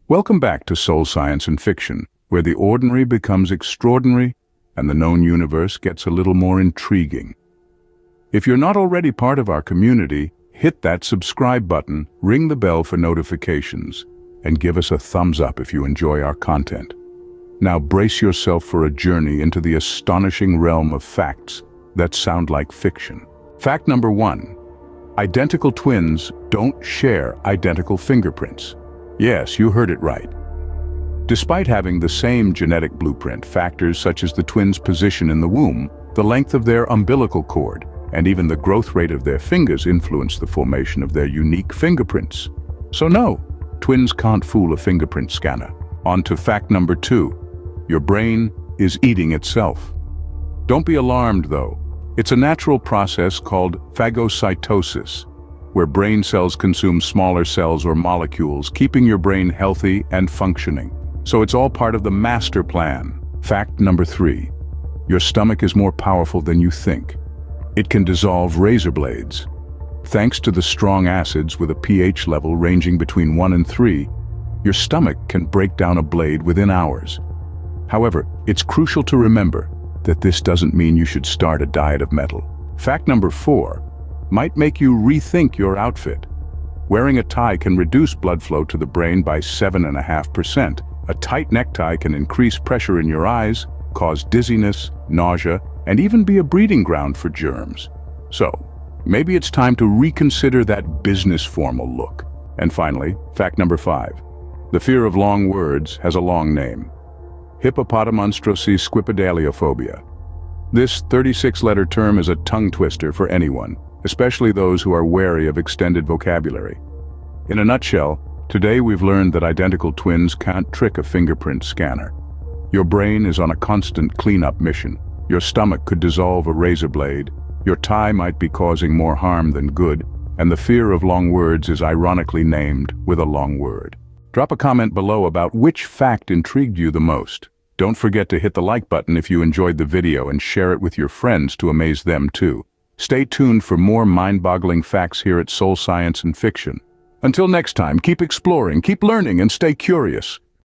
Welcome back to Soul Science and Fiction, where the ordinary becomes extraordinary and the known universe gets a little more intriguing. If you're not already part of our community, hit that subscribe button, ring the bell for notifications, and give us a thumbs up if you enjoy our content. Now brace yourself for a journey into the astonishing realm of facts that sound like fiction. Fact number 1. Identical twins don't share identical fingerprints. Yes, you heard it right. Despite having the same genetic blueprint, factors such as the twins' position in the womb, the length of their umbilical cord, and even the growth rate of their fingers influence the formation of their unique fingerprints. So no, twins can't fool a fingerprint scanner. On to fact number 2. Your brain is eating itself. Don't be alarmed though. It's a natural process called phagocytosis, where brain cells consume smaller cells or molecules, keeping your brain healthy and functioning. So it's all part of the master plan. Fact number 3. Your stomach is more powerful than you think. It can dissolve razor blades. Thanks to the strong acids with a pH level ranging between 1 and 3, your stomach can break down a blade within hours. However, it's crucial to remember that this doesn't mean you should start a diet of metal. Fact number 4 might make you rethink your outfit. Wearing a tie can reduce blood flow to the brain by 7.5%. A tight necktie can increase pressure in your eyes, cause dizziness, nausea, and even be a breeding ground for germs. So, maybe it's time to reconsider that business formal look. And finally, fact number 5. The fear of long words has a long name. Hippopotomonstrosesquippedaliophobia. This 36-letter term is a tongue twister for anyone, especially those who are wary of extended vocabulary. In a nutshell, today we've learned that identical twins can't trick a fingerprint scanner. Your brain is on a constant cleanup mission. Your stomach could dissolve a razor blade, your tie might be causing more harm than good, and the fear of long words is ironically named with a long word. Drop a comment below about which fact intrigued you the most. Don't forget to hit the like button if you enjoyed the video and share it with your friends to amaze them too. Stay tuned for more mind-boggling facts here at Soul Science and Fiction. Until next time, keep exploring, keep learning, and stay curious.